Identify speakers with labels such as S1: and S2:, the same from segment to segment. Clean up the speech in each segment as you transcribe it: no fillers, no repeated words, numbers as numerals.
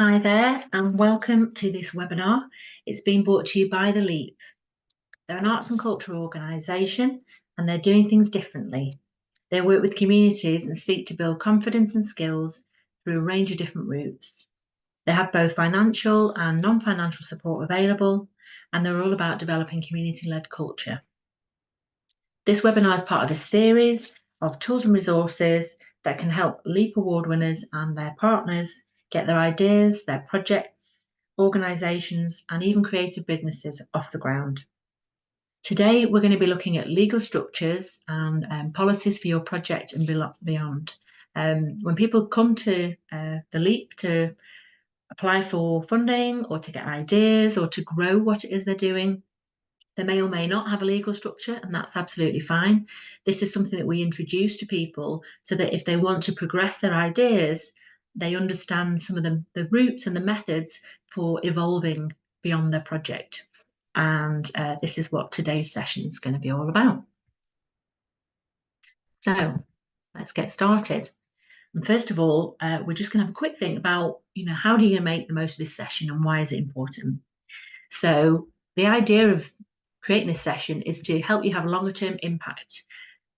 S1: Hi there, and welcome to this webinar. It's been brought to you by The Leap. They're an arts and culture organisation, and they're doing things differently. They work with communities and seek to build confidence and skills through a range of different routes. They have both financial and non-financial support available, and they're all about developing community-led culture. This webinar is part of a series of tools and resources that can help LEAP award winners and their partners get their ideas, their projects, organisations, and even creative businesses off the ground. Today, we're going to be looking at legal structures and policies for your project and beyond. When people come to the LEAP to apply for funding or to get ideas or to grow what it is they're doing, they may or may not have a legal structure, and that's absolutely fine. This is something that we introduce to people so that if they want to progress their ideas, they understand some of the routes and the methods for evolving beyond their project. And this is what today's session is going to be all about. So let's get started. And first of all, we're just going to have a quick think about, how do you make the most of this session and why is it important? So the idea of creating this session is to help you have a longer term impact.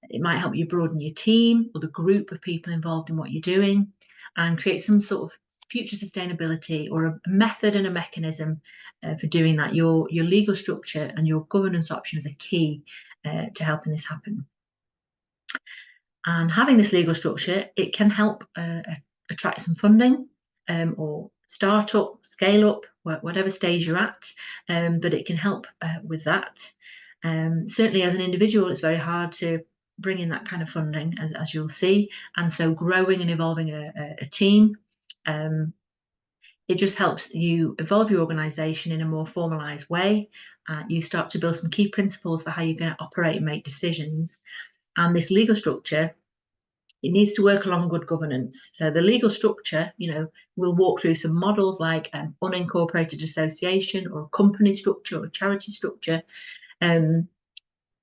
S1: It might help you broaden your team or the group of people involved in what you're doing and create some sort of future sustainability or a method and a mechanism for doing that. Your legal structure and your governance options are key to helping this happen. And having this legal structure, it can help attract some funding or start up, scale up, whatever stage you're at, but it can help with that. Certainly as an individual, it's very hard to bring in that kind of funding, as you'll see, and so growing and evolving a team, it just helps you evolve your organisation in a more formalised way. You start to build some key principles for how you're going to operate and make decisions. And this legal structure, it needs to work along good governance. So the legal structure, we'll walk through some models like an unincorporated association or a company structure or a charity structure.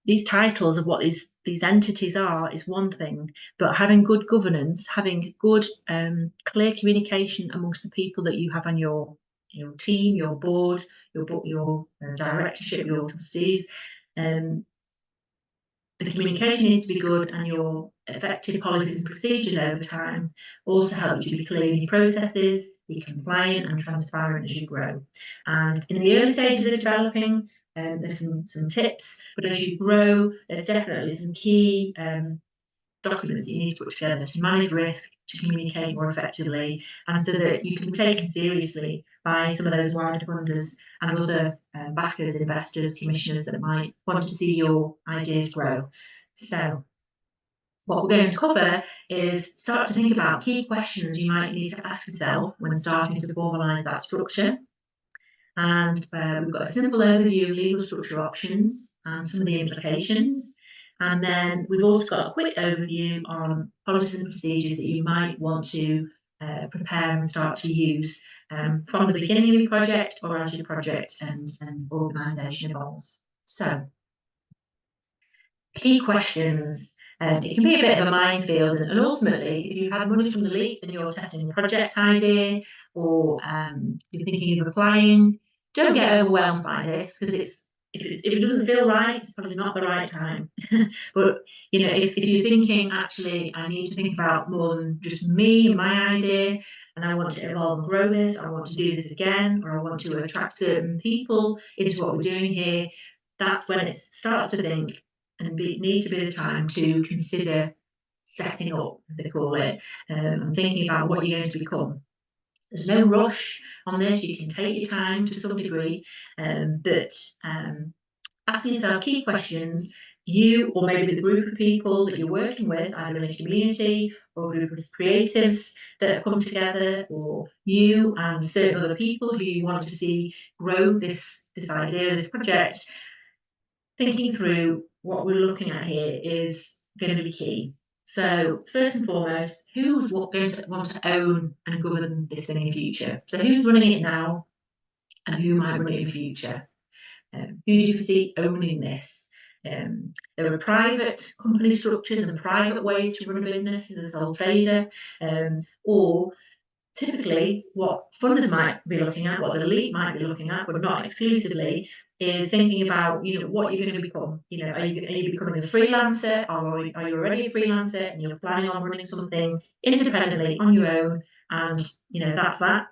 S1: These titles of what these entities are is one thing, but having good governance, having good, clear communication amongst the people that you have on your team, your board, your directorship, your trustees, the communication needs to be good, and your effective policies and procedures over time also help you to be clear in your processes, be compliant and transparent as you grow. And in the early stages of developing, there's some tips, but as you grow, there's definitely some key documents that you need to put together to manage risk, to communicate more effectively, and so that you can be taken seriously by some of those wider funders and other backers, investors, commissioners that might want to see your ideas grow. So what we're going to cover is start to think about key questions you might need to ask yourself when starting to formalise that structure. And we've got a simple overview of legal structure options and some of the implications. And then we've also got a quick overview on policies and procedures that you might want to prepare and start to use from the beginning of your project or as your project and organisation evolves. So, key questions. It can be a bit of a minefield, and ultimately, if you've had money from the LEAP and you're testing a project idea or you're thinking of applying, don't get overwhelmed by this, because if it doesn't feel right, it's probably not the right time. But if you're thinking, actually, I need to think about more than just me and my idea, and I want to evolve and grow this, I want to do this again, or I want to attract certain people into what we're doing here, that's when it starts to think and need to be the time to consider setting up, as they call it, and thinking about what you're going to become. There's no rush on this. You can take your time to some degree, but asking yourself key questions, you or maybe the group of people that you're working with, either in a community or a group of creatives that have come together, or you and certain other people who you want to see grow this idea, this project, thinking through what we're looking at here is going to be key. So first and foremost, who's going to want to own and govern this thing in the future? So who's running it now and who might run it in the future? Who do you see owning this? There are private company structures and private ways to run a business as a sole trader, or Typically, what funders might be looking at, what the elite might be looking at, but not exclusively, is thinking about, what you're going to become. Are you becoming a freelancer, or are you already a freelancer and you're planning on running something independently on your own, and that's that?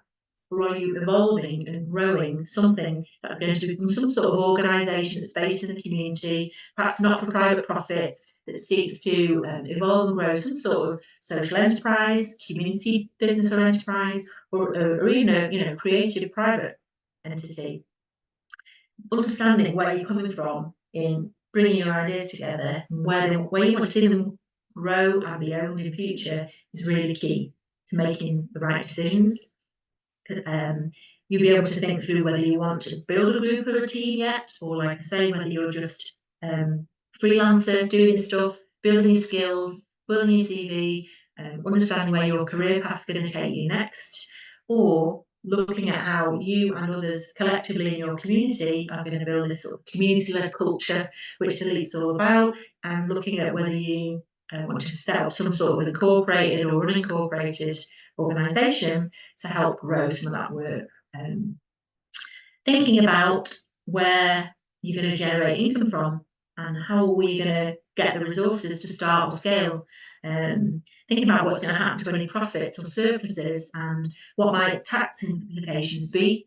S1: Or are you evolving and growing something that's going to become some sort of organisation that's based in the community, perhaps not for private profit, that seeks to evolve and grow some sort of social enterprise, community business or enterprise, or even a creative private entity? Understanding where you're coming from in bringing your ideas together, and where you want to see them grow and be owned in future is really key to making the right decisions. Um, you'll be able to think through whether you want to build a group or a team yet, or like I say, whether you're just freelancer doing this stuff, building your skills, building your CV, understanding where your career path's going to take you next, or looking at how you and others collectively in your community are going to build this sort of community-led culture, which the Leap's all about, and looking at whether you want to set up some sort of incorporated or unincorporated organisation to help grow some of that work. Thinking about where you're going to generate income from and how are we going to get the resources to start or scale. Thinking about what's going to happen to any profits or surpluses and what might tax implications be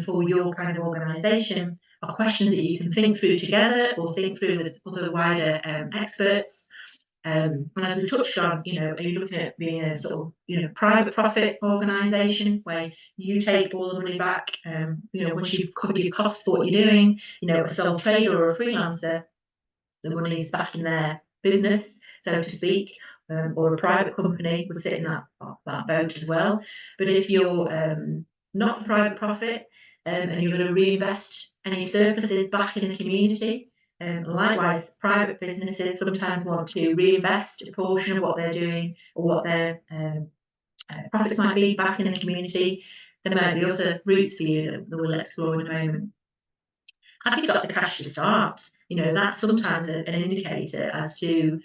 S1: for your kind of organisation are questions that you can think through together or think through with other wider experts. And as we touched on, are you looking at being a sort of, private profit organisation where you take all the money back, once you've covered your costs for what you're doing, a sole trader or a freelancer, the money's back in their business, so to speak, or a private company would sit in that boat as well. But if you're not for private profit and you're going to reinvest any surpluses back in the community, likewise, private businesses sometimes want to reinvest a portion of what they're doing or what their profits might be back in the community. There might be other routes for you that we'll explore in a moment. Have you got the cash to start? That's sometimes an indicator as to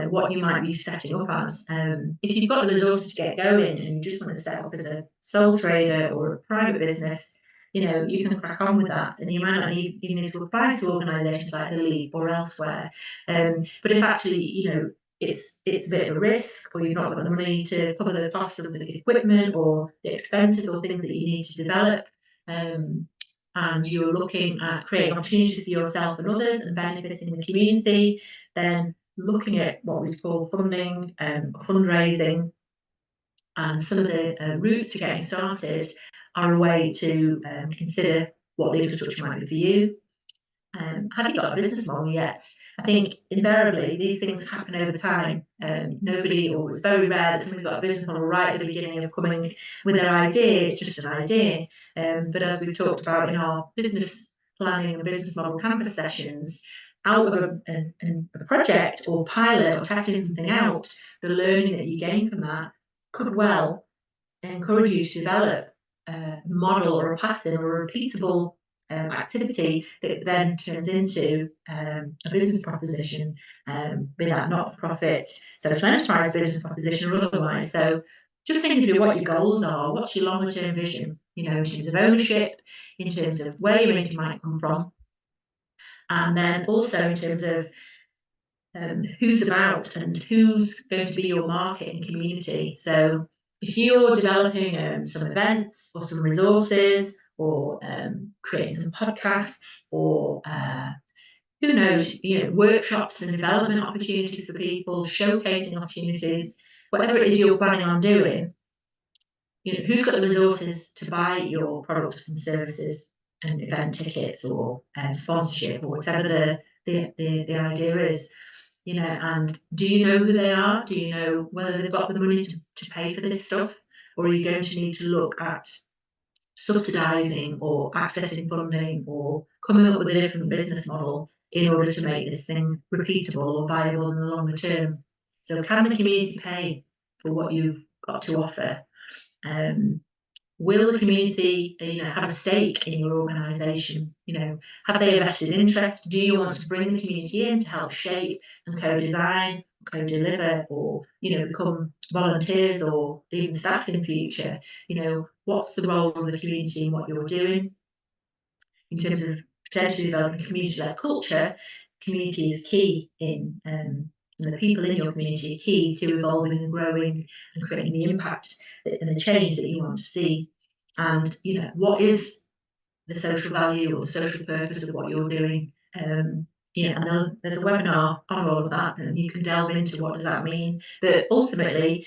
S1: what you might be setting up as. If you've got the resources to get going and you just want to set up as a sole trader or a private business, you can crack on with that, and you might not even need to apply to organisations like the Leap or elsewhere. But if actually, it's a bit of a risk, or you've not got the money to cover the costs of the equipment or the expenses or things that you need to develop, and you're looking at creating opportunities for yourself and others and benefiting the community, then looking at what we call funding, fundraising, and some of the routes to getting started are a way to consider what the infrastructure might be for you. Have you got a business model yet? I think invariably these things happen over time. Nobody, or it's very rare that somebody's got a business model right at the beginning of coming with their idea. It's just an idea. But as we've talked about in our business planning and business model campus sessions, out of a project or pilot or testing something out, the learning that you gain from that could well encourage you to develop a model or a pattern or a repeatable activity that then turns into a business proposition, be that not-for-profit, social enterprise business proposition or otherwise. So just thinking through what your goals are, what's your longer-term vision, in terms of ownership, in terms of where your income might come from, and then also in terms of who's about and who's going to be your market and community. So if you're developing some events or some resources or creating some podcasts or who knows, workshops and development opportunities for people, showcasing opportunities, whatever it is you're planning on doing, who's got the resources to buy your products and services and event tickets or sponsorship or whatever the idea is. And do you know who they are? Do you know whether they've got the money to pay for this stuff? Or are you going to need to look at subsidising or accessing funding or coming up with a different business model in order to make this thing repeatable or viable in the longer term? So can the community pay for what you've got to offer? Will the community, have a stake in your organisation? Have they a vested interest? Do you want to bring the community in to help shape and co-design, co-deliver, or become volunteers or even staff in the future? What's the role of the community in what you're doing in terms of potentially developing community-led culture? Community is key and the people in your community are key to evolving and growing and creating the impact and the change that you want to see. And what is the social value or the social purpose of what you're doing? And there's a webinar on all of that, and you can delve into what does that mean. But ultimately,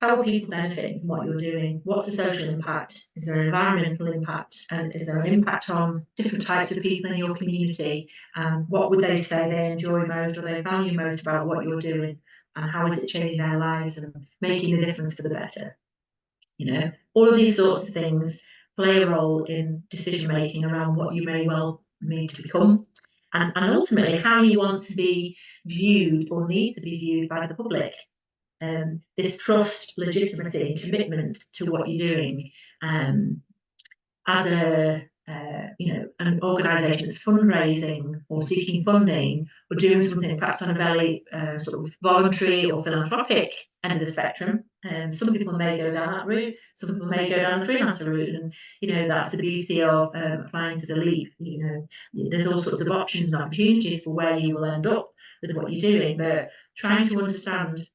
S1: how are people benefiting from what you're doing? What's the social impact? Is there an environmental impact? And is there an impact on different types of people in your community? And what would they say they enjoy most or they value most about what you're doing? And how is it changing their lives and making the difference for the better? All of these sorts of things play a role in decision making around what you may well need to become. And ultimately, how you want to be viewed or need to be viewed by the public. This trust, legitimacy, and commitment to what you're doing as an organisation that's fundraising or seeking funding or doing something perhaps on a very sort of voluntary or philanthropic end of the spectrum. Some people may go down that route, some people may go down the freelancer route, and that's the beauty of applying to the LEAP. There's all sorts of options and opportunities for where you will end up with what you're doing, but trying to understand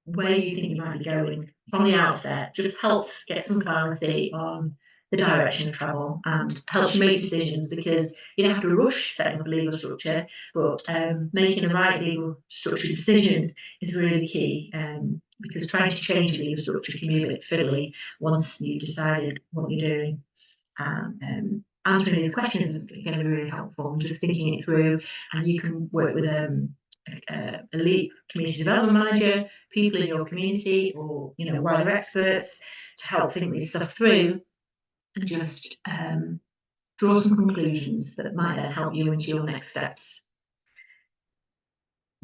S1: where you think you might be going from the outset just helps get some clarity on the direction of travel and helps you make decisions, because you don't have to rush setting up a legal structure, but making the right legal structure decision is really key, because trying to change a legal structure can be a bit fiddly once you've decided what you're doing. Answering these questions is going to be really helpful, and just thinking it through, and you can work with a LEAP community development manager, people in your community, or wider experts to help think this stuff through and just draw some conclusions that might then help you into your next steps.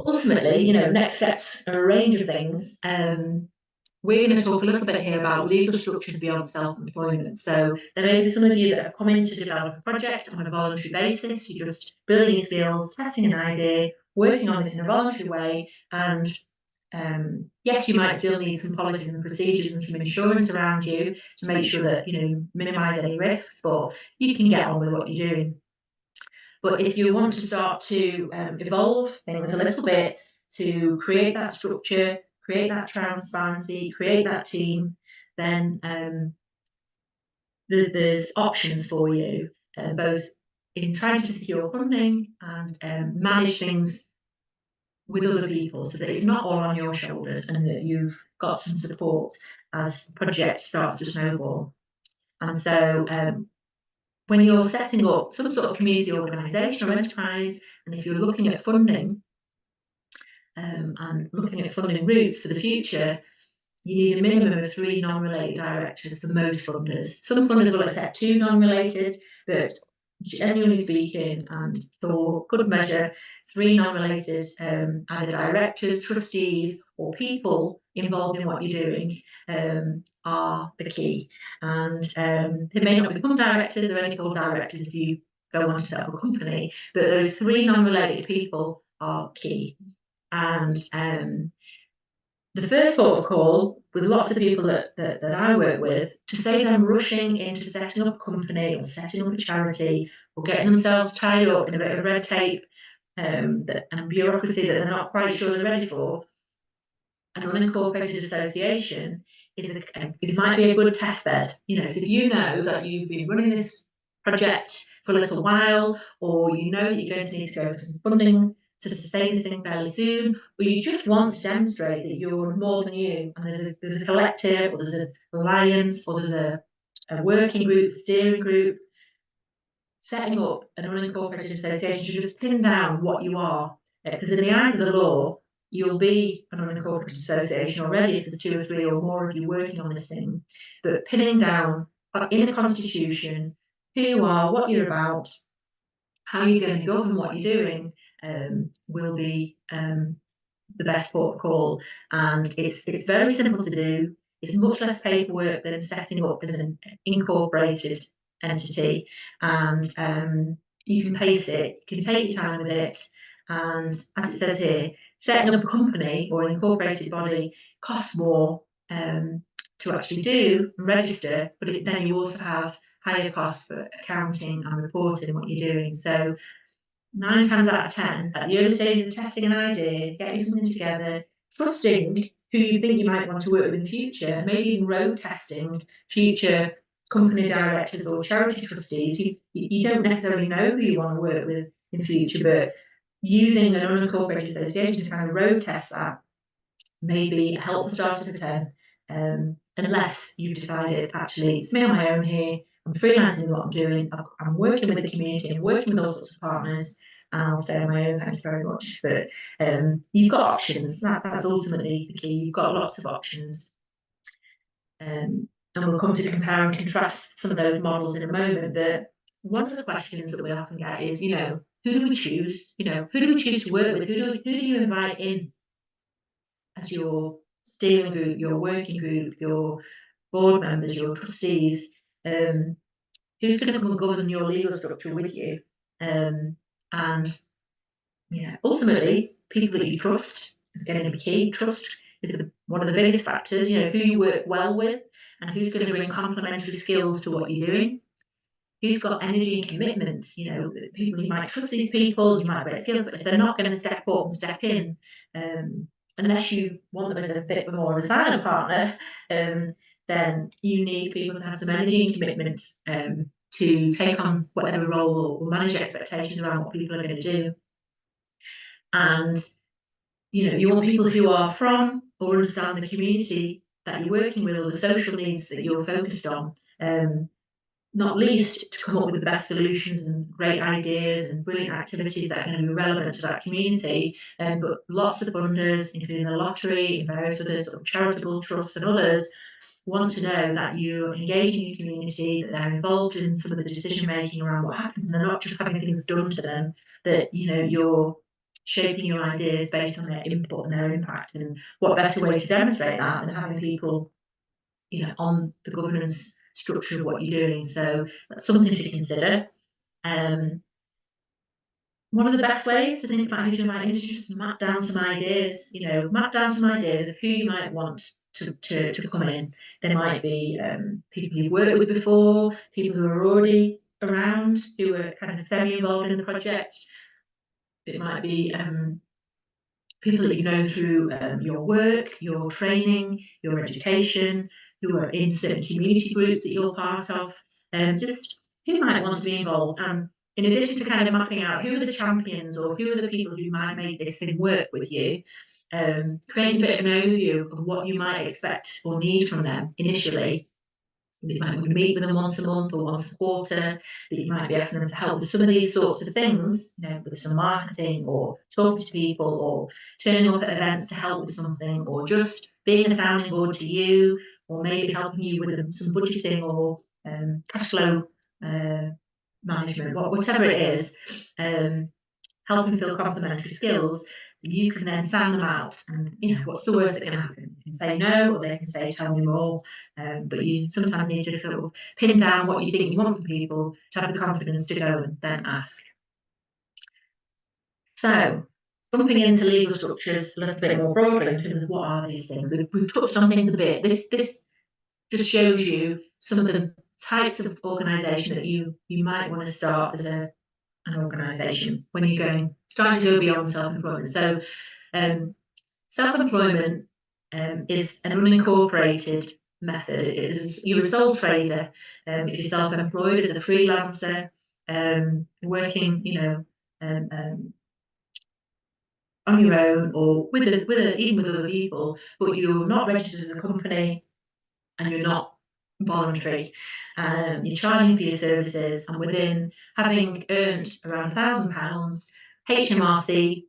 S1: Ultimately, next steps are a range of things. We're going to talk a little bit here about legal structures beyond self-employment. So there may be some of you that have come in to develop a project on a voluntary basis. You're just building your skills, testing an idea, working on this in a voluntary way. And yes, you might still need some policies and procedures and some insurance around you to make sure that minimise any risks, but you can get on with what you're doing. But if you want to start to evolve things a little bit, to create that structure, create that transparency, create that team, then there's options for you, both in trying to secure funding and manage things with other people, so that it's not all on your shoulders and that you've got some support as the project starts to snowball. And so when you're setting up some sort of community organisation or enterprise, and if you're looking at funding and looking at funding routes for the future, you need a minimum of 3 non-related directors for most funders. Some funders will accept 2 non-related, but genuinely speaking, and for good measure, 3 non-related either directors, trustees, or people involved in what you're doing are the key. And they may not become directors, they're only called directors if you go on to set up a company, but those 3 non-related people are key. And the first port of call with lots of people that I work with, to save them rushing into setting up a company or setting up a charity or getting themselves tied up in a bit of red tape and bureaucracy that they're not quite sure they're ready for, an unincorporated association might be a good test bed. So if you know that you've been running this project for a little while, or you know that you're going to need to go for some funding to sustain this thing fairly soon, or you just want to demonstrate that you're more than you, and there's a collective, or there's an alliance, or there's a working group, steering group, setting up an unincorporated association to just pin down what you are. Because in the eyes of the law, you'll be an unincorporated association already if there's 2 or 3 or more of you working on this thing. But pinning down in a constitution who you are, what you're about, how you're going to govern what you're doing, will be the best port of call. And it's very simple to do. It's much less paperwork than setting up as an incorporated entity, and you can pace it, you can take your time with it, and as it says here, setting up a company or an incorporated body costs more to actually do and register, but then you also have higher costs for accounting and reporting what you're doing. So 9 times out of 10, at the early stage of testing an idea, getting something together, trusting who you think you might want to work with in the future, maybe even road testing future company directors or charity trustees. You don't necessarily know who you want to work with in future, but using an unincorporated association to kind of road test that may be a helpful starter for 10, unless you've decided, actually, it's me on my own here, I'm freelancing what I'm doing, I'm working with the community, I'm working with all sorts of partners, and I'll stay on my own, thank you very much. But you've got options, that's ultimately the key, you've got lots of options. And we'll come to compare and contrast some of those models in a moment, but one of the questions that we often get is, who do we choose? Who do we choose to work with? Who do you invite in as your steering group, your working group, your board members, your trustees? Who's going to come and govern your legal structure with you? And ultimately, people that you trust is going to be key. Trust is one of the biggest factors. Who you work well with, and who's going to bring complementary skills to what you're doing. Who's got energy and commitment? People, you might trust these people, you might have great skills, but if they're not going to step up and step in, unless you want them as a bit more of a silent partner, then you need people to have some energy and commitment to take on whatever role or manage expectations around what people are going to do. And you want people who are from or understand the community that you're working with, or the social needs that you're focused on. Not least to come up with the best solutions and great ideas and brilliant activities that are going to be relevant to that community. But lots of funders, including the lottery and various other sort of charitable trusts and others, want to know that you're engaging your community, that they're involved in some of the decision making around what happens, and they're not just having things done to them, that you're shaping your ideas based on their input and their impact. And what better way to demonstrate that than having people on the governance structure of what you're doing. So that's something to consider. One of the best ways to think about who to invite in is just map down some ideas, map down some ideas of who you might want to come in. There might be people you've worked with before, people who are already around, who are kind of semi-involved in the project. It might be people that you know through your work, your training, your education, who are in certain community groups that you're part of, just who might want to be involved. And in addition to kind of mapping out who are the champions or who are the people who might make this thing work with you, creating a bit of an overview of what you might expect or need from them initially. You might want to meet with them once a month or once a quarter, that you might be asking them to help with some of these sorts of things, with some marketing or talking to people or turning up at events to help with something, or just being a sounding board to you, or maybe helping you with some budgeting or cash flow management, whatever it is, helping feel complementary skills. You can then sound them out, and what's the worst that can happen? You can say no, or they can say tell me more. But you sometimes need to sort of pin down what you think you want from people to have the confidence to go and then ask. So, jumping into legal structures a little bit more broadly in terms of what are these things. We've touched on things a bit. This just shows you some of the types of organisation that you might want to start as an organisation when you're starting to go beyond self-employment. So self-employment is an unincorporated method. You're a sole trader. If you're self-employed as a freelancer, working, on your own or even with other people, but you're not registered as a company and you're not voluntary. You're charging for your services, and within having earned around £1,000, HMRC,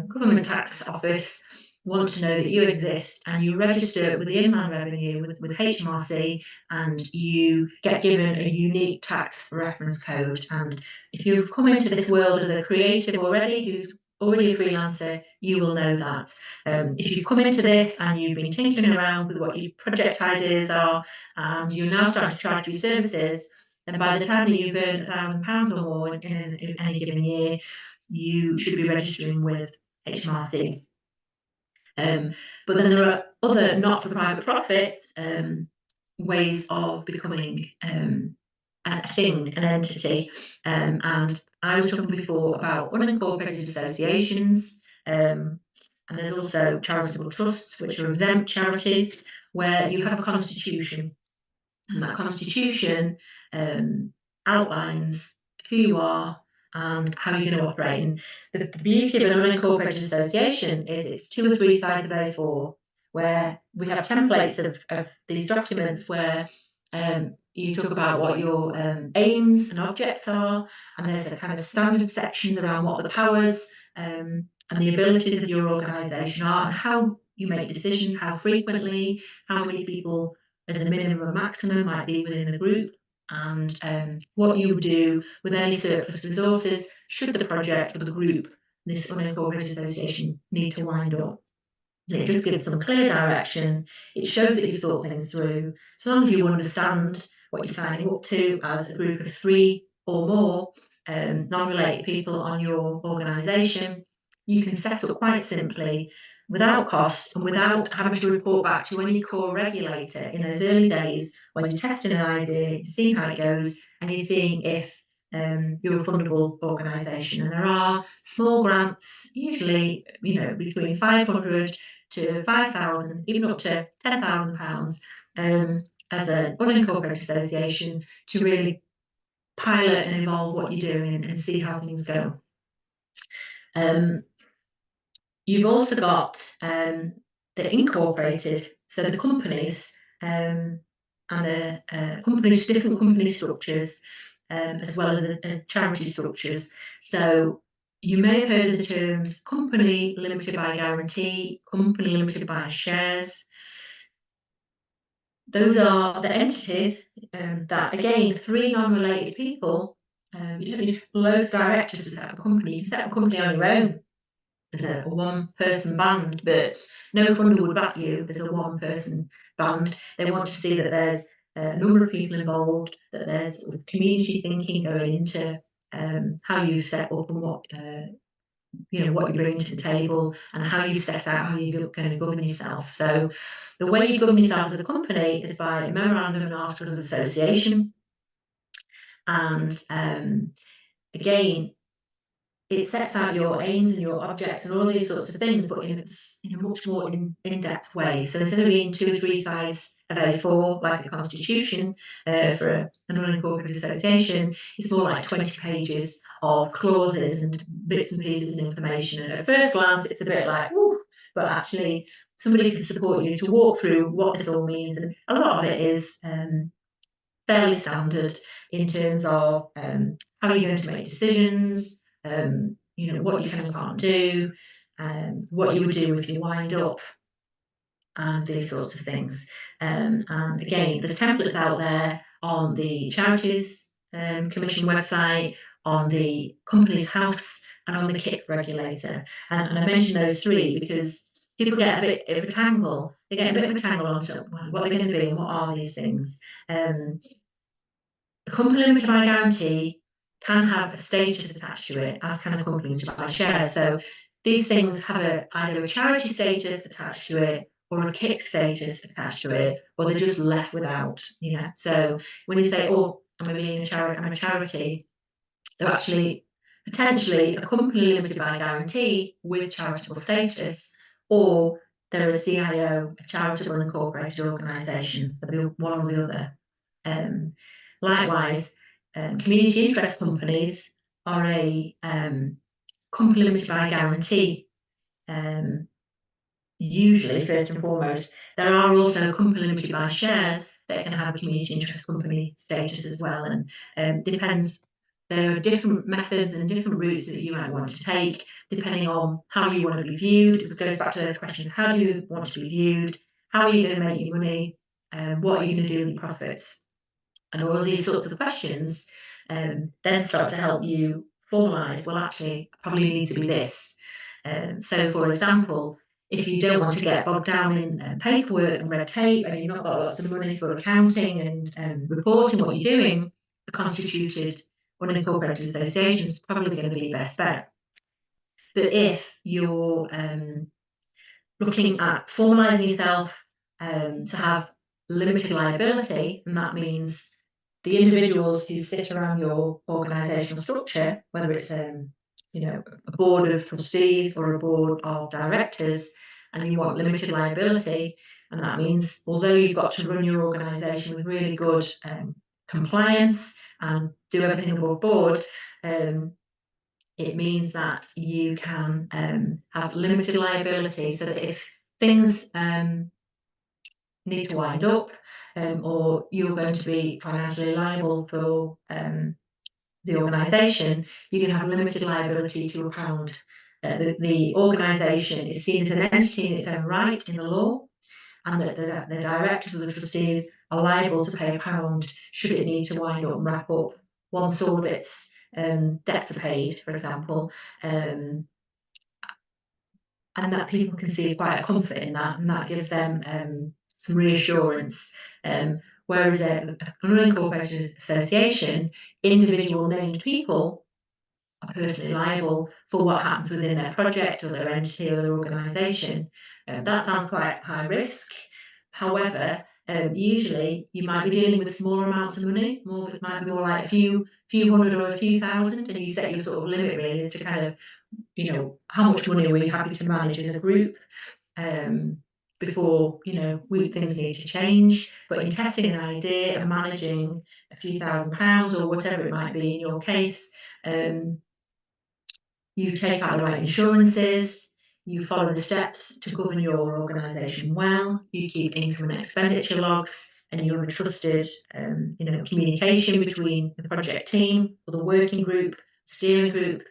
S1: Government Tax Office, want to know that you exist, and you register with the Inland Revenue with HMRC, and you get given a unique tax reference code. And if you've come into this world as a creative already who's already a freelancer, you will know that. If you've come into this and you've been tinkering around with what your project ideas are, and you're now starting to charge for your services, then by the time that you've earned £1,000 or more in any given year, you should be registering with HMRC. But then there are other not-for-private profit ways of becoming a thing, an entity. And I was talking before about unincorporated associations, and there's also charitable trusts, which are exempt charities, where you have a constitution, and that constitution outlines who you are and how you're going to operate. And the beauty of an unincorporated association is it's 2 or 3 sides of A4, where we have templates of these documents where you talk about what your aims and objects are, and there's a kind of standard sections around what the powers and the abilities of your organisation are, and how you make decisions, how frequently, how many people as a minimum or maximum might be within the group, and what you would do with any surplus resources should the project or the group, this unincorporated association, need to wind up. It just gives them clear direction. It shows that you've thought things through. So long as you understand what you're signing up to as a group of 3 or more non-related people on your organisation, you can set up quite simply, without cost and without having to report back to any core regulator in those early days when you're testing an idea, you're seeing how it goes, and you're seeing if you're a fundable organisation. And there are small grants, usually, between 500 to 5,000, even up to £10,000 as an unincorporated association to really pilot and evolve what you're doing and see how things go. You've also got the incorporated, so the companies and the different company structures, as well as the charity structures. So you may have heard of the terms company limited by guarantee, company limited by shares. Those are the entities that, again, 3 non-related people, you don't need loads of directors to set up a company. You can set up a company on your own as a one-person band, but no funder would back you as a one-person band. They want to see that there's a number of people involved, that there's community thinking going into how you set up and what what you bring to the table, and how you set out how you're going to govern yourself. So the way you govern yourself as a company is by a memorandum and articles of association, and again, it sets out your aims and your objects and all these sorts of things, but in a much more in-depth way. So instead of being 2 or 3 sides of A4, like a constitution for an unincorporated association, it's more like 20 pages of clauses and bits and pieces of information. And at first glance, it's a bit like, woo, but actually somebody can support you to walk through what this all means. And a lot of it is fairly standard in terms of how you're going to make decisions, what you can and can't do, what you would do if you wind up, and these sorts of things. And again, there's templates out there on the Charities Commission website, on the Companies House, and on the KIP regulator. And I mention those 3 because people get a bit of a tangle. They get a bit of a tangle on what they're going to be and what are these things. A company limited by guarantee can have a status attached to it, as can a company limited by shares. So these things have either a charity status attached to it, or a KIC status attached to it, or they're just left without. So when you say, "Oh, I'm a charity," they're actually potentially a company limited by guarantee with charitable status, or they're a CIO, a charitable incorporated organisation. They'll be one or the other. Likewise, community interest companies are a company limited by guarantee. Usually, first and foremost, there are also company limited by shares that can have a community interest company status as well, and depends. There are different methods and different routes that you might want to take, depending on how you want to be viewed. It goes back to those questions: how do you want to be viewed? How are you going to make your money? What are you going to do with your profits? And all of these sorts of questions then start to help you formalise, well, actually, probably need to be this. So, for example, if you don't want to get bogged down in paperwork and red tape, and you've not got lots of money for accounting and reporting what you're doing, a constituted unincorporated association is probably going to be your best bet. But if you're looking at formalising yourself to have limited liability, and that means the individuals who sit around your organisational structure, whether it's a board of trustees or a board of directors, and you want limited liability, and that means although you've got to run your organisation with really good compliance and do everything above board, it means that you can have limited liability, so that if things need to wind up, or you're going to be financially liable for the organisation, you can have limited liability to a pound. The organisation is seen as an entity in its own right in the law, and that the directors or the trustees are liable to pay a pound should it need to wind up and wrap up once all of its debts are paid, for example. And that people can see quite a comfort in that, and that gives them some reassurance. Whereas an unincorporated association, individual named people are personally liable for what happens within their project or their entity or their organisation. That sounds quite high risk. However, usually you might be dealing with smaller amounts of money. It might be more like a few hundred or a few thousand, and you set your sort of limit really as to kind of, how much money are we happy to manage as a group before, things need to change. But in testing an idea and managing a few £1,000s or whatever it might be in your case, you take out the right insurances, you follow the steps to govern your organisation well, you keep income and expenditure logs, and you have a trusted, communication between the project team or the working group, steering group.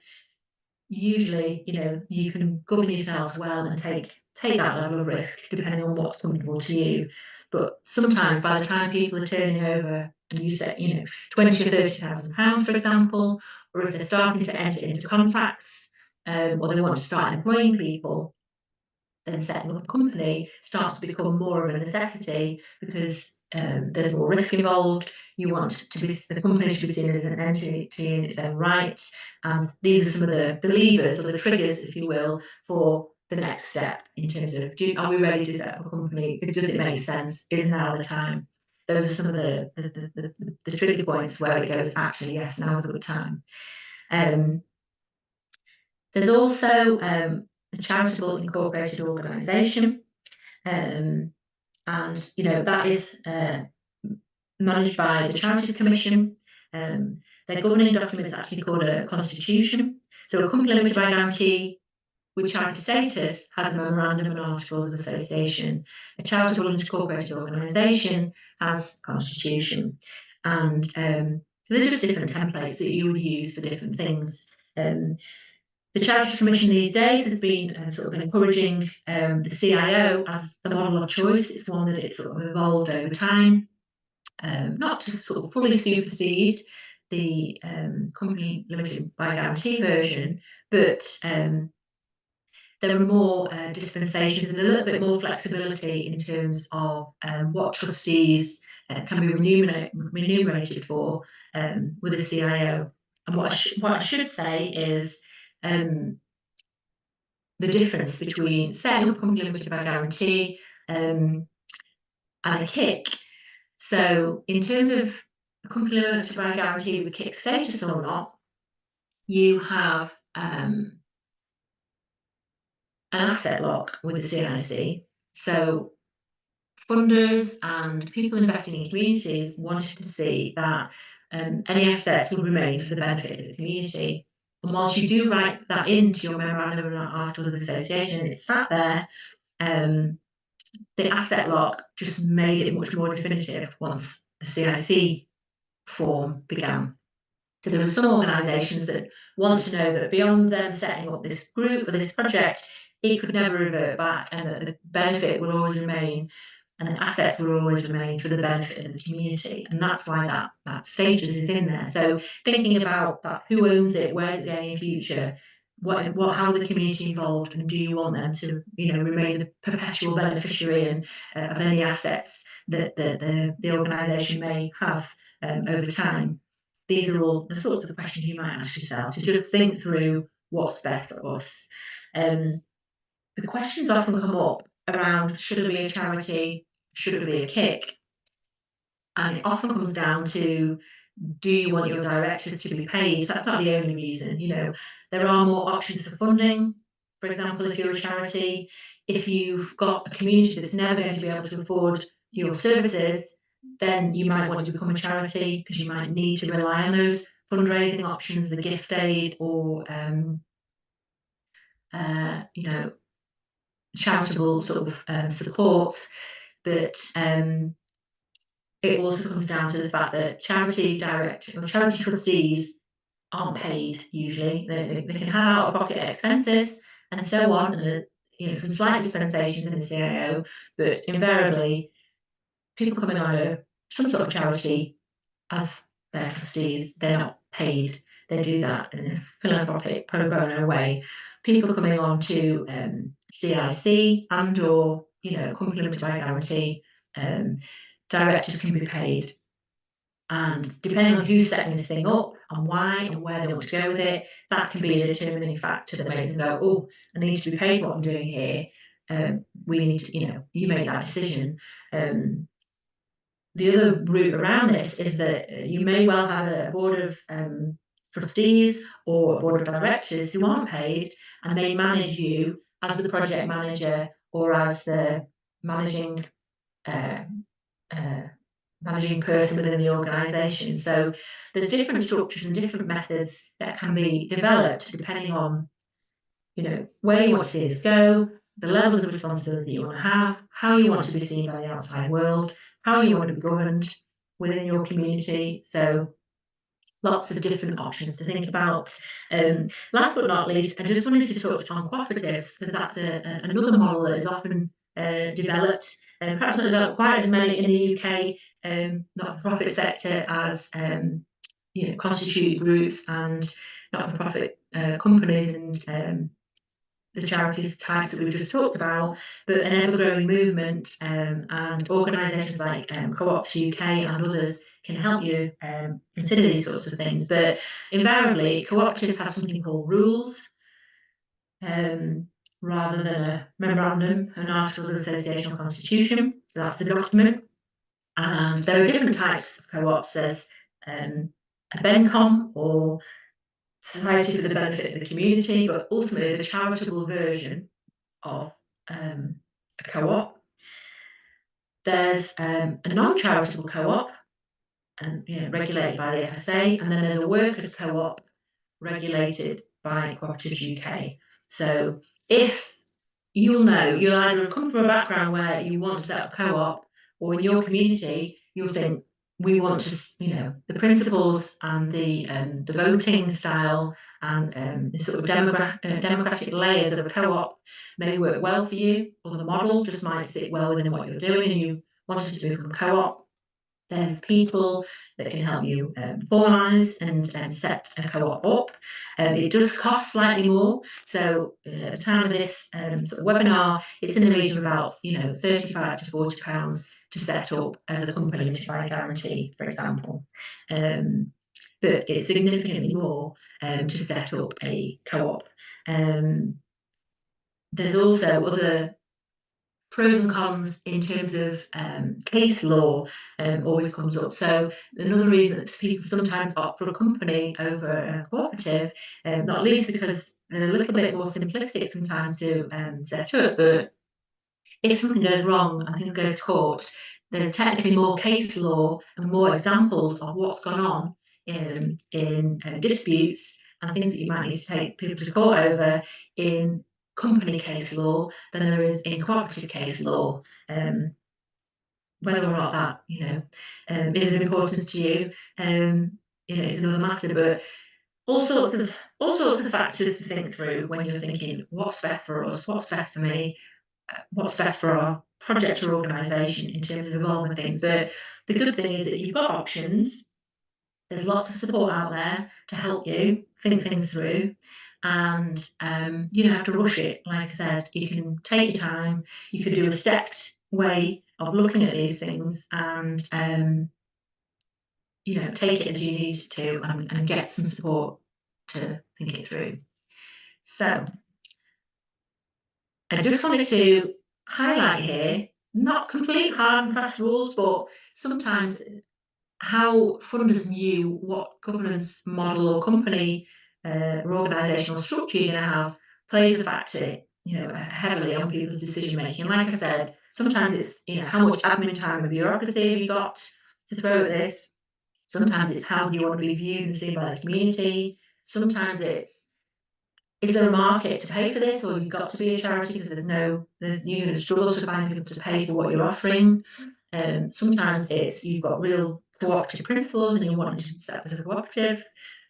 S1: Usually, you can govern yourselves well and take that level of risk depending on what's comfortable to you. But sometimes by the time people are turning over and you set, 20 or 30,000 pounds, for example, or if they're starting to enter into contracts, or they want to start employing people, then setting up a company starts to become more of a necessity because there's more risk involved. You want the company to be seen as an entity in its own right, and these are some of the levers or the triggers, if you will, for the next step in terms of are we ready to set up a company? Does it make sense? Is now the time? Those are some of the trigger points where it goes, actually, yes, now's a good time. There's also a charitable incorporated organisation, and that is managed by the Charities Commission. Their governing document is actually called a constitution. So a company limited by guarantee with charity status has a memorandum and articles of association. A charitable unincorporated organisation has a constitution, and so they're just different templates that you would use for different things. The Charities Commission these days has been sort of encouraging the CIO as the model of choice. It's one that it's sort of evolved over time, not to sort of fully supersede the company limited by guarantee version, but there are more dispensations and a little bit more flexibility in terms of what trustees can be remunerated for with a CIO. And what I should say is the difference between setting up a company limited by guarantee and a kick. So in terms of a company limited by guarantee with kick status or not, you have an asset lock with the CIC. So funders and people investing in communities wanted to see that any assets would remain for the benefit of the community. And whilst you do write that into your memorandum and articles of association, it's sat there, the asset lock just made it much more definitive once the CIC form began. So there are some organisations that want to know that beyond them setting up this group or this project, it could never revert back and that the benefit will always remain and the assets will always remain for the benefit of the community. And that's why that status is in there. So thinking about that, who owns it, where's it going in future, how are the community involved, and do you want them to, remain the perpetual beneficiary and of any assets that the organisation may have over time? These are all the sorts of questions you might ask yourself to just think through what's best for us. The questions often come up around, should it be a charity, should it be a kick? And it often comes down to, do you want your directors to be paid? That's not the only reason. There are more options for funding. For example, if you're a charity, if you've got a community that's never going to be able to afford your services, then you might want to become a charity because you might need to rely on those fundraising options, the gift aid, or charitable sort of support. But it also comes down to the fact that charity trustees aren't paid usually. They can have out-of-pocket expenses and so on, and some slight dispensations in the CIO, but invariably people coming under some sort of charity as their trustees, they're not paid. They do that in a philanthropic pro bono way. People coming on to CIC and or company limited by guarantee, directors can be paid. And depending on who's setting this thing up and why and where they want to go with it, that can be a determining factor that makes them go, oh, I need to be paid for what I'm doing here. We need to, you make that decision. The other route around this is that you may well have a board of trustees or a board of directors who aren't paid, and they manage you as the project manager or as the managing uh, uh, managing person within the organisation. So there's different structures and different methods that can be developed depending on, where you want to see this go, the levels of responsibility you want to have, how you want to be seen by the outside world, how you want to be governed within your community. So lots of different options to think about. Last but not least, I just wanted to touch on cooperatives, because that's another model that is often developed, perhaps not developed quite as many in the UK not-for-profit sector as constituted groups and not-for-profit companies and the charities types that we've just talked about, but an ever-growing movement, and organisations like Co-ops UK and others can help you consider these sorts of things. But invariably, cooperatives have something called rules, rather than a memorandum, an Articles of Association or Constitution. So that's the document. And there are different types of co-ops. There's a BENCOM, or Society for the Benefit of the Community, but ultimately the charitable version of a co-op. There's a non-charitable co-op, and regulated by the FSA, and then there's a workers' co-op regulated by Cooperatives UK. So if you'll either come from a background where you want to set up a co-op, or in your community you'll think, we want to, the principles and the voting style and the sort of democratic layers of a co-op may work well for you, or the model just might sit well within what you're doing and you wanted to become a co-op. There's people that can help you formalise and set a co-op up. It does cost slightly more. So at the time of this sort of webinar, it's in the region of about £35 to £40 to set up as a company limited by guarantee, for example. But it's significantly more to set up a co-op. There's also other pros and cons in terms of case law always comes up. So another reason that people sometimes opt for a company over a cooperative, not least because they're a little bit more simplistic sometimes to set up, but if something goes wrong and things go to court, there's technically more case law and more examples of what's gone on in disputes and things that you might need to take people to court over in company case law than there is in cooperative case law. Whether or not that is of importance to you, it's another matter. But all sorts of factors to think through when you're thinking, what's best for us, what's best for me, what's best for our project or organisation in terms of involving things. But the good thing is that you've got options. There's lots of support out there to help you think things through, and you don't have to rush it. Like I said, you can take your time. You can do a stepped way of looking at these things, and take it as you need to, and get some support to think it through. So I just wanted to highlight here, not complete hard and fast rules, but sometimes how funders view what governance model or company or organisational structure you're going to have plays a factor, heavily on people's decision making. And like I said, sometimes it's how much admin time and bureaucracy have you got to throw at this. Sometimes it's how do you want to be viewed and seen by the community. Sometimes it's, is there a market to pay for this, or you've got to be a charity because you're going to struggle to find people to pay for what you're offering. Sometimes it's you've got real cooperative principles and you want to set up as a cooperative.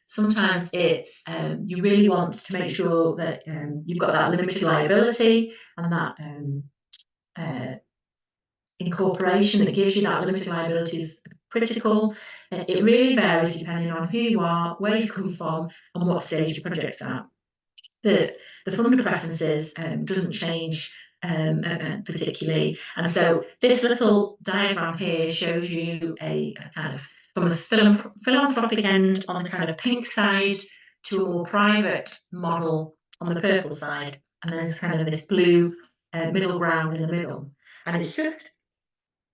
S1: Sometimes it's you really want to make sure that you've got that limited liability and that incorporation that gives you that limited liability is critical. It really varies depending on who you are, where you come from, and what stage your project's at. The funder preferences doesn't change particularly. And so this little diagram here shows you a kind of from the philanthropic end on the kind of pink side to a more private model on the purple side. And then there's kind of this blue middle ground in the middle. And it's just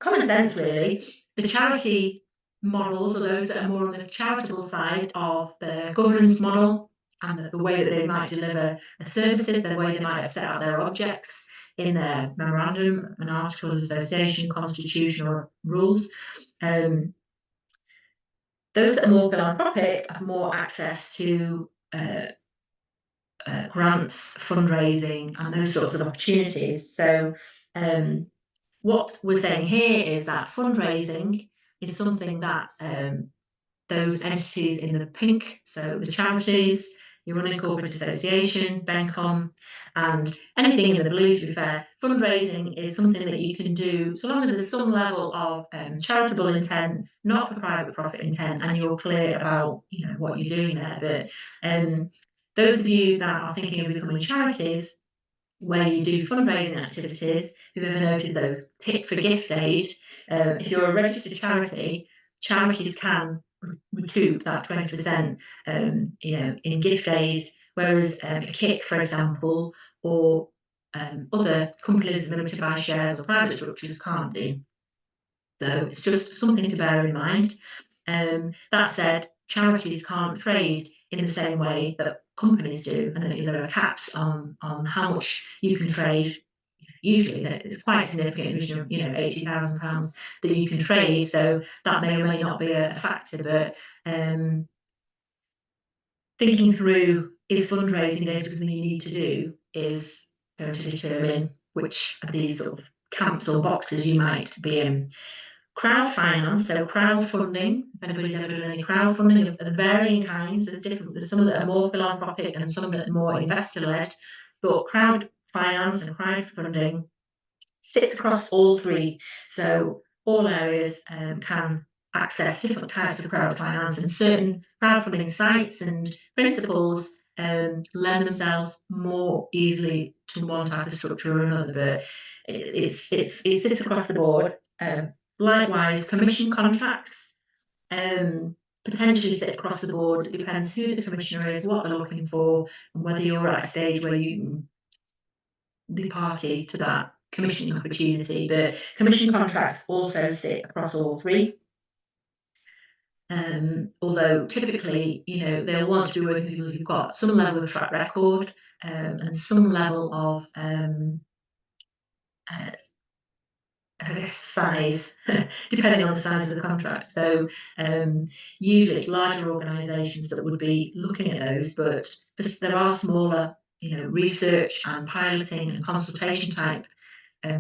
S1: common sense, really. The charity models are those that are more on the charitable side of the governance model, and the way that they might deliver the services, the way they might have set out their objects in their memorandum and articles of association, constitution, or rules. Those that are more philanthropic have more access to grants, fundraising, and those sorts of opportunities. So what we're saying here is that fundraising is something that those entities in the pink, so the charities, your running corporate association, BENCOM, and anything in the blue, to be fair, fundraising is something that you can do so long as there's some level of charitable intent, not for private profit intent, and you're clear about what you're doing there. But those of you that are thinking of becoming charities, where you do fundraising activities, who've ever noted those Tip for Gift Aid, if you're a registered charity, charities can recoup that 20%, in gift aid, whereas a kick, for example, or other companies limited by shares or private structures can't do. So it's just something to bear in mind. That said, charities can't trade in the same way that companies do, and there are caps on how much you can trade. Usually, it's quite significant, £80,000 that you can trade, though that may or may not be a factor. But thinking through, is fundraising going to be something you need to do, is going to determine which of these sort of camps or boxes you might be in. Crowd finance, so crowdfunding, if anybody's ever done any crowdfunding of varying kinds, there's some that are more philanthropic and some that are more investor-led, but crowd finance and crowdfunding sits across all three. So all areas can access different types of crowd finance, and certain crowdfunding sites and principles lend themselves more easily to one type of structure or another, but it sits across the board. Likewise, commission contracts potentially sit across the board. It depends who the commissioner is, what they're looking for, and whether you're at a stage where you can be party to that commissioning opportunity. But commission contracts also sit across all three. Although typically, they'll want to be working with people who've got some level of track record and some level of size, depending on the size of the contract. So usually it's larger organisations that would be looking at those, but there are smaller, research and piloting and consultation type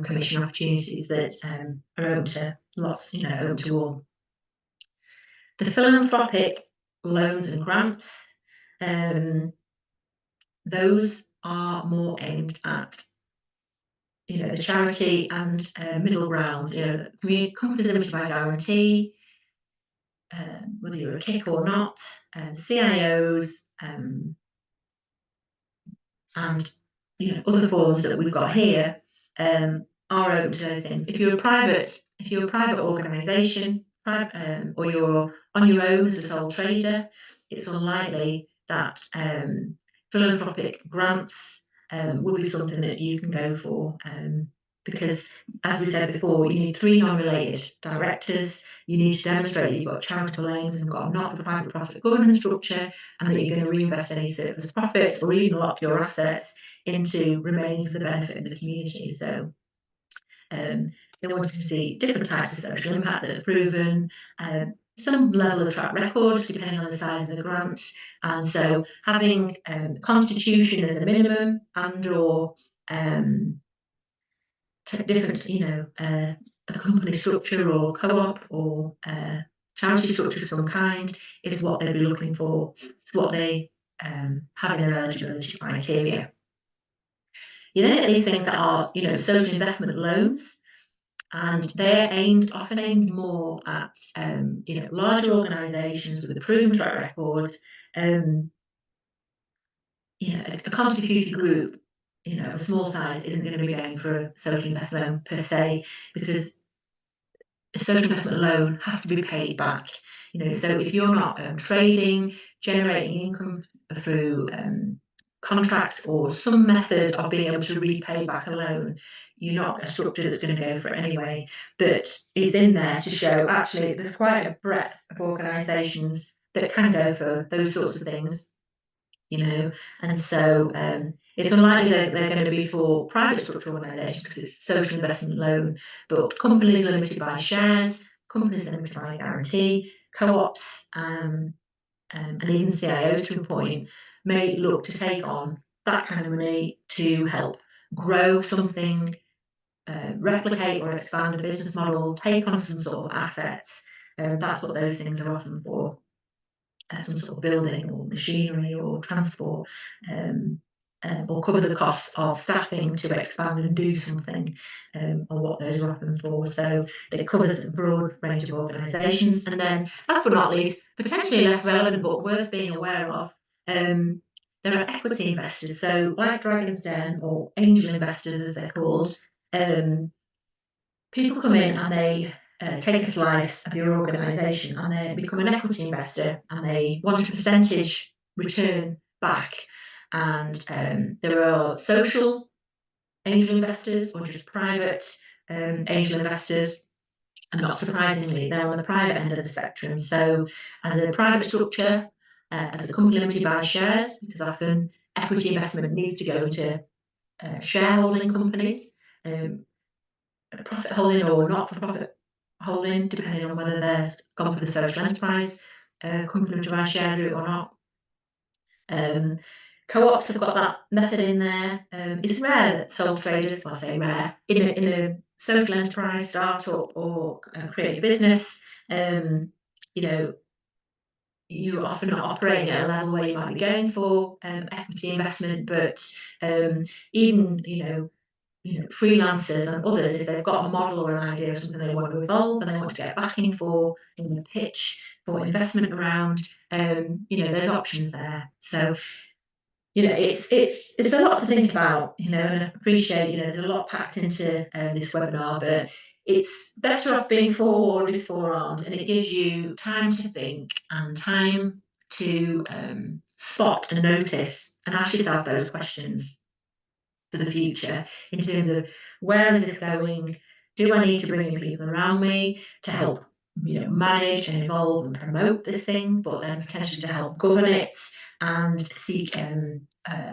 S1: commission opportunities that are open to lots, open to all. The philanthropic loans and grants, those are more aimed at the charity and middle ground. Companies limited by guarantee, whether you're a kick or not, CIOs, and other forms that we've got here are open to those things. If you're a private organisation, or you're on your own as a sole trader, it's unlikely that philanthropic grants will be something that you can go for. Because, as we said before, you need 3 non-related directors. You need to demonstrate that you've got charitable aims and got a not-for-profit profit governance structure, and that you're going to reinvest any surplus profits or even lock your assets into remaining for the benefit of the community. So they wanted to see different types of social impact that are proven, some level of track record depending on the size of the grant, and so having constitution as a minimum and/or different, a company structure or co-op or charity structure of some kind is what they'd be looking for. It's what they have in their eligibility criteria. You then get these things that are, social investment loans, and they're often aimed more at, larger organisations with a proven track record. A contributory group, a small size isn't going to be going for a social investment loan per se, because a social investment loan has to be paid back. So if you're not trading, generating income through contracts or some method of being able to repay back a loan, you're not a structure that's going to go for it anyway. But it's in there to show actually there's quite a breadth of organisations that can go for those sorts of things, and so it's unlikely that they're going to be for private structural organisations because it's social investment loan, but companies limited by shares, companies limited by guarantee, co-ops, and even CIOs to a point may look to take on that kind of money to help grow something, replicate or expand a business model, take on some sort of assets. That's what those things are often for. Some sort of building or machinery or transport, or cover the costs of staffing to expand and do something, or what those are often for. So it covers a broad range of organisations. And then, last but not least, potentially less relevant but worth being aware of, there are equity investors. So like Dragon's Den or angel investors as they're called, people come in and they take a slice of your organisation and they become an equity investor and they want a percentage return back. And there are social angel investors or just private angel investors. And not surprisingly, they're on the private end of the spectrum. So as a private structure, as a company limited by shares, because often equity investment needs to go into shareholding companies, profit holding or not-for-profit holding, depending on whether they're gone for the social enterprise company to buy shares route or not. Co-ops have got that method in there. It's rare that sole traders, well, I say rare, in a social enterprise, startup or creative business, you're often not operating at a level where you might be going for equity investment, but even, freelancers and others, if they've got a model or an idea of something they want to evolve and they want to get backing for in the pitch for investment around, there's options there. So, it's a lot to think about, and I appreciate, there's a lot packed into this webinar, but it's better off being forewarned is forearmed, and it gives you time to think and time to spot and notice and ask yourself those questions for the future in terms of where is it going? Do I need to bring in people around me to help, manage and evolve and promote this thing, but then potentially to help govern it and seek a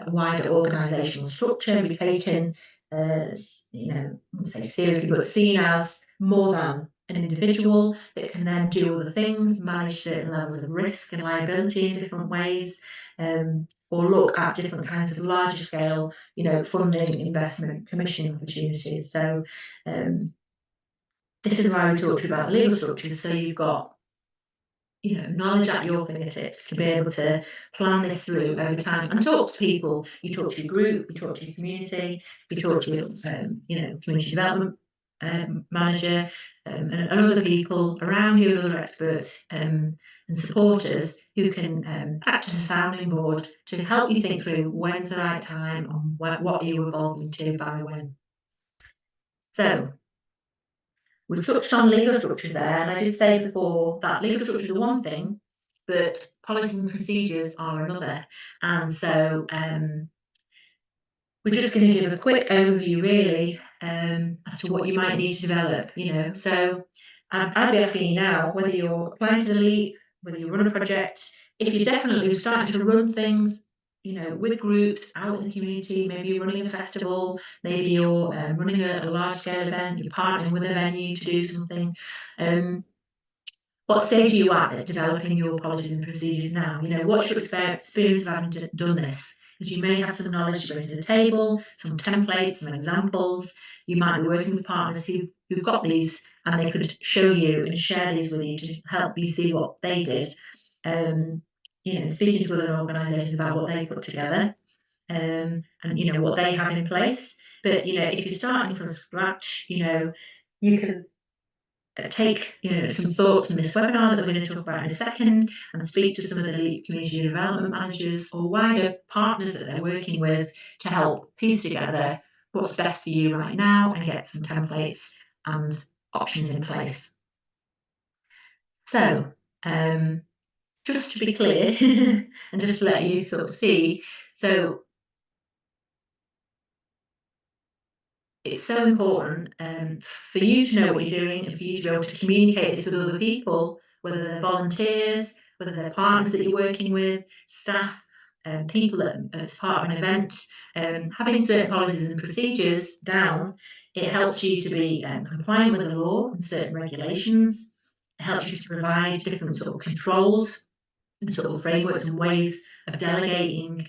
S1: wider organisational structure, be taken as, I wouldn't say seriously, but seen as more than an individual that can then do other things, manage certain levels of risk and liability in different ways, or look at different kinds of larger scale, funding, investment, commissioning opportunities. So this is why we talked about legal structures. So you've got knowledge at your fingertips to be able to plan this through over time and talk to people. You talk to your group, you talk to your community, you talk to your, community development manager, and other people around you and other experts and supporters who can act as a sounding board to help you think through when's the right time and what are you evolving to by when. So we've touched on legal structures there, and I did say before that legal structures are one thing, but policies and procedures are another. And so we're just going to give a quick overview, really, as to what you might need to develop. So I'd be asking you now whether you're applying to the LEAP, whether you run a project, if you're definitely starting to run things, with groups out in the community, maybe you're running a festival, maybe you're running a large scale event, you're partnering with a venue to do something. What stage are you at developing your policies and procedures now? What's your experience of having done this? Because you may have some knowledge to bring to the table, some templates, some examples. You might be working with partners who've got these and they could show you and share these with you to help you see what they did. Speaking to other organisations about what they put together, and what they have in place. But if you're starting from scratch, you can take some thoughts from this webinar that we're going to talk about in a second and speak to some of the community development managers or wider partners that they're working with to help piece together what's best for you right now and get some templates and options in place. So just to be clear and just to let you sort of see, so it's so important for you to know what you're doing and for you to be able to communicate this with other people, whether they're volunteers, whether they're partners that you're working with, staff, people as part of an event. Having certain policies and procedures down, it helps you to be compliant with the law and certain regulations. It helps you to provide different sort of controls and sort of frameworks and ways of delegating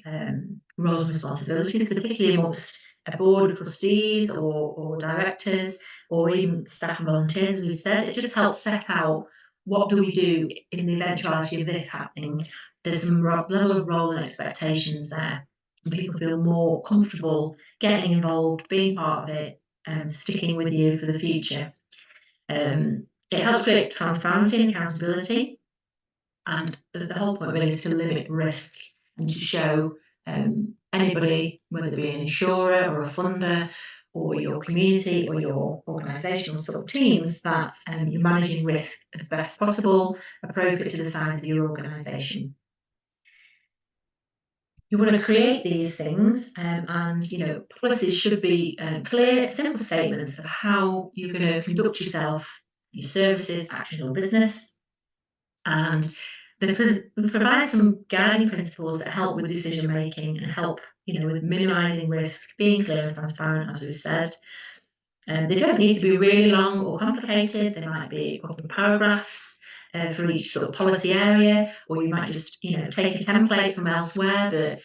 S1: roles and responsibilities, particularly amongst a board of trustees or directors or even staff and volunteers, as we've said. It just helps set out what do we do in the eventuality of this happening. There's some level of role and expectations there, and people feel more comfortable getting involved, being part of it, sticking with you for the future. It helps create transparency and accountability. And the whole point really is to limit risk and to show anybody, whether it be an insurer or a funder or your community or your organisational sort of teams, that you're managing risk as best possible, appropriate to the size of your organisation. You want to create these things, and policies should be clear, simple statements of how you're going to conduct yourself, your services, actions, or business. And they provide some guiding principles that help with decision making and help, with minimising risk, being clear and transparent, as we've said. They don't need to be really long or complicated. They might be a couple of paragraphs for each sort of policy area, or you might just, take a template from elsewhere. But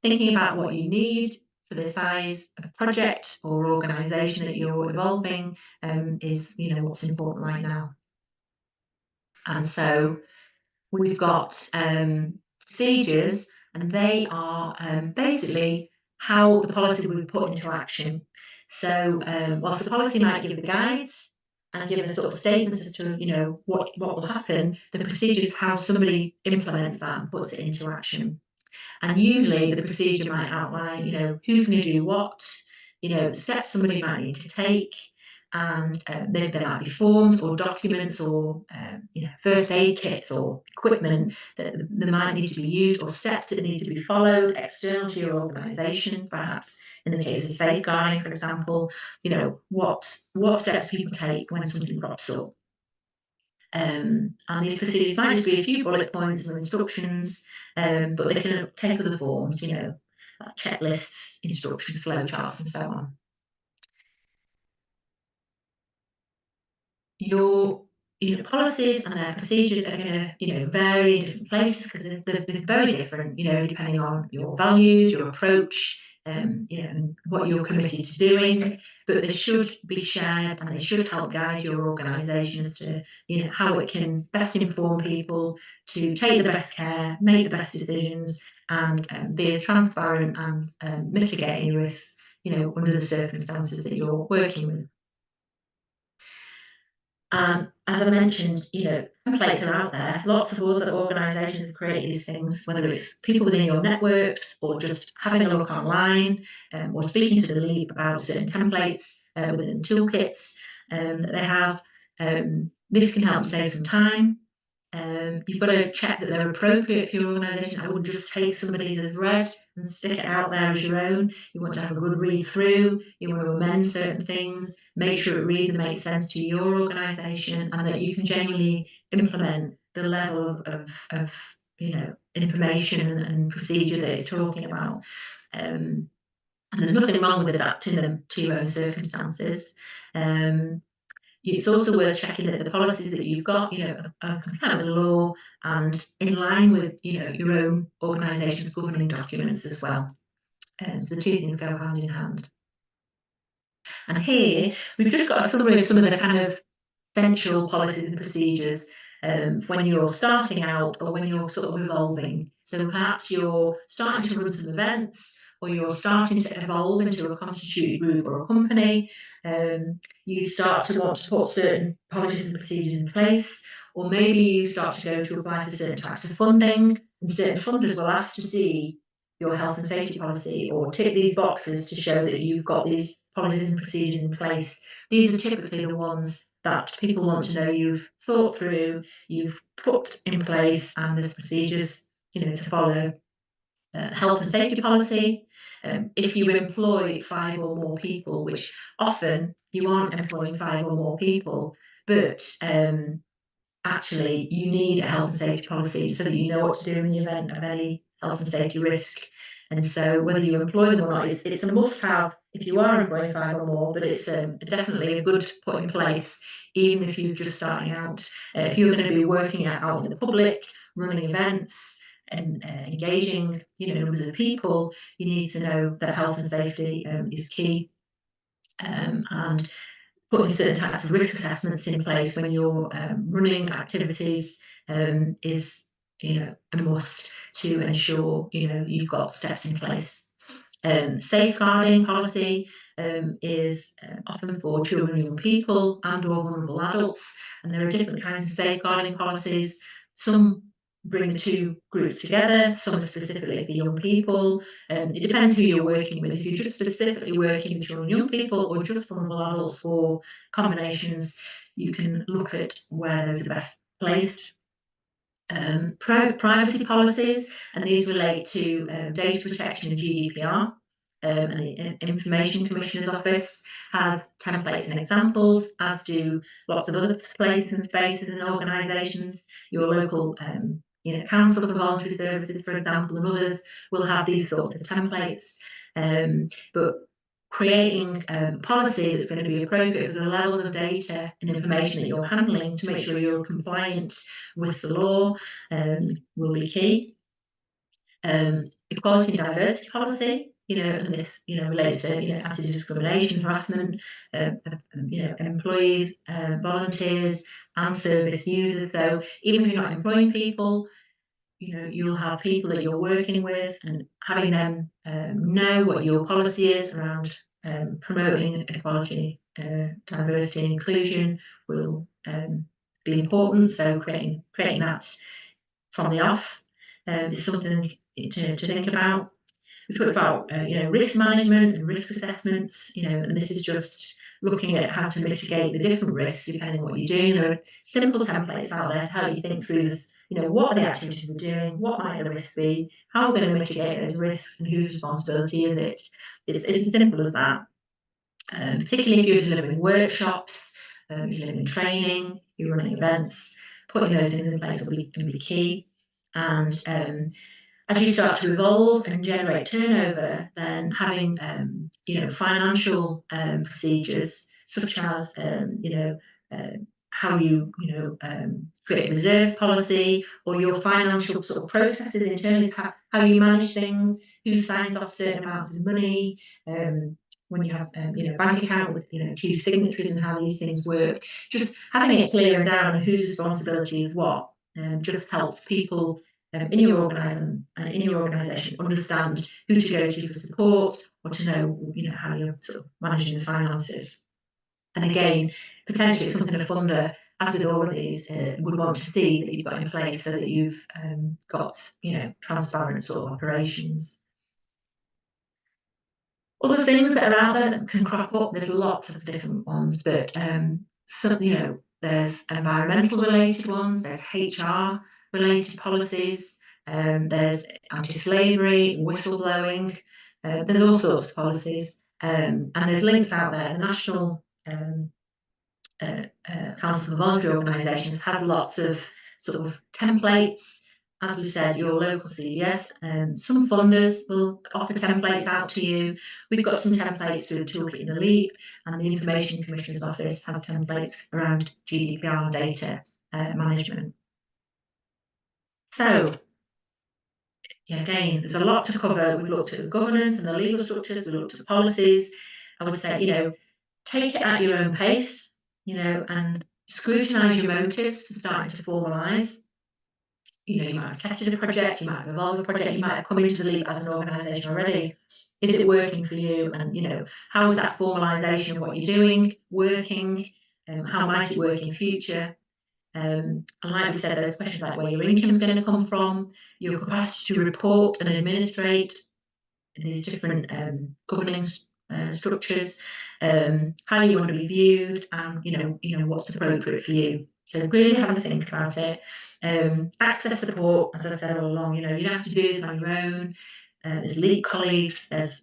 S1: thinking about what you need for the size of project or organisation that you're evolving is, what's important right now. And so we've got procedures, and they are basically how the policy will be put into action. So whilst the policy might give the guides and give us sort of statements as to what will happen, the procedure is how somebody implements that and puts it into action. And usually the procedure might outline who's going to do what, the steps somebody might need to take, and maybe there might be forms or documents or first aid kits or equipment that might need to be used, or steps that need to be followed external to your organisation, perhaps in the case of safeguarding, for example. What steps people take when something crops up. And these procedures might just be a few bullet points or instructions, but they can take other forms, like checklists, instructions, flowcharts, and so on. Your policies and their procedures are going to vary in different places because they're very different, depending on your values, your approach, and what you're committed to doing, but they should be shared and they should help guide your organisation as to how it can best inform people to take the best care, make the best decisions, and be transparent and mitigate any risks, under the circumstances that you're working with. As I mentioned, templates are out there. Lots of other organisations have created these things, whether it's people within your networks or just having a look online, or speaking to the lead about certain templates within toolkits that they have. This can help save some time. You've got to check that they're appropriate for your organisation. I wouldn't just take somebody's as read and stick it out there as your own. You want to have a good read through. You want to amend certain things, make sure it reads and makes sense to your organisation, and that you can genuinely implement the level of information and procedure that it's talking about. And there's nothing wrong with adapting them to your own circumstances. It's also worth checking that the policies that you've got, are compliant with the law and in line with, your own organisation's governing documents as well. So the two things go hand in hand. And here we've just got a summary of some of the kind of essential policies and procedures when you're starting out or when you're sort of evolving. So perhaps you're starting to run some events or you're starting to evolve into a constituted group or a company. You start to want to put certain policies and procedures in place, or maybe you start to go to apply for certain types of funding, and certain funders will ask to see your health and safety policy or tick these boxes to show that you've got these policies and procedures in place. These are typically the ones that people want to know you've thought through, you've put in place, and there's procedures, to follow. Health and safety policy. If you employ 5 or more people, which often you aren't employing 5 or more people, but actually you need a health and safety policy so that you know what to do in the event of any health and safety risk. And so whether you employ them or not, it's a must-have if you are employing 5 or more, but it's definitely a good to put in place, even if you're just starting out. If you're going to be working out in the public, running events, and engaging, numbers of people, you need to know that health and safety is key. And putting certain types of risk assessments in place when you're running activities is a must to ensure you've got steps in place. Safeguarding policy is often for children and young people and or vulnerable adults, and there are different kinds of safeguarding policies. Some bring the two groups together, some are specifically for young people. It depends who you're working with. If you're just specifically working with children and young people or just vulnerable adults or combinations, you can look at where those are best placed. Privacy policies, and these relate to data protection and GDPR. And the Information Commissioner's Office have templates and examples, as do lots of other places and spaces and organisations. Your local council for voluntary services, for example, and others will have these sorts of templates. But creating a policy that's going to be appropriate for the level of data and information that you're handling to make sure you're compliant with the law will be key. Equality and diversity policy, and this, relates to, anti-discrimination, harassment, employees, volunteers, and service users. So even if you're not employing people, you'll have people that you're working with, and having them know what your policy is around promoting equality, diversity, and inclusion will be important. So creating that from the off is something to think about. We talked about risk management and risk assessments, and this is just looking at how to mitigate the different risks depending on what you're doing. There are simple templates out there to help you think through this. What are the activities we're doing? What might the risks be? How are we going to mitigate those risks, and whose responsibility is it? It's as simple as that. Particularly if you're delivering workshops, you're delivering training, you're running events, putting those things in place will be key. And as you start to evolve and generate turnover, then having financial procedures such as how you create a reserves policy, or your financial sort of processes internally, how you manage things, who signs off certain amounts of money, when you have, bank account with, two signatories and how these things work. Just having it clear and down on whose responsibility is what, just helps people in your organisation understand who to go to for support or to know, how you're sort of managing the finances. And again, potentially it's something a funder, as with all of these, would want to see that you've got in place so that you've got, transparent sort of operations. Other things that are out there that can crop up, there's lots of different ones, but some, there's environmental related ones, there's HR related policies, there's anti-slavery, whistleblowing, there's all sorts of policies, and there's links out there. The National Council for Voluntary Organisations have lots of sort of templates. As we said, your local CVS, some funders will offer templates out to you. We've got some templates through the Toolkit in the Leap, and the Information Commissioner's Office has templates around GDPR data management. So, again, there's a lot to cover. We've looked at the governance and the legal structures, we've looked at policies. I would say, take it at your own pace, and scrutinise your motives for starting to formalise. You might have tested a project, you might have evolved a project, you might have come into the Leap as an organisation already. Is it working for you? And how is that formalisation of what you're doing working? How might it work in future? And like we said, those questions like where your income is going to come from, your capacity to report and administrate these different governing structures, how you want to be viewed, and what's appropriate for you. So really have a think about it. Access support, as I said all along, you don't have to do this on your own. There's Leap colleagues, there's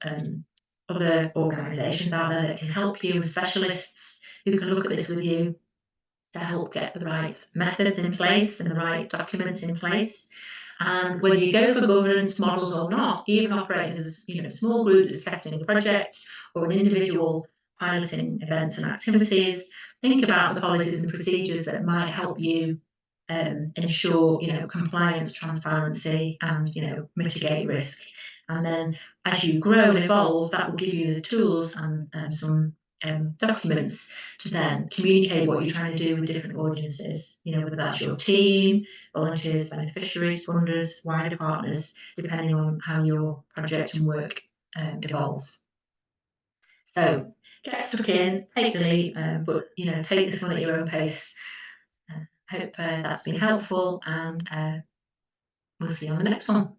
S1: other organisations out there that can help you, specialists who can look at this with you to help get the right methods in place and the right documents in place. And whether you go for governance models or not, even operating as a small group that's testing a project or an individual piloting events and activities, think about the policies and procedures that might help you ensure compliance, transparency, and mitigate risk. And then as you grow and evolve, that will give you the tools and some documents to then communicate what you're trying to do with different audiences, whether that's your team, volunteers, beneficiaries, funders, wider partners, depending on how your project and work evolves. So get stuck in, take the leap, but take this one at your own pace. Hope that's been helpful, and we'll see you on the next one.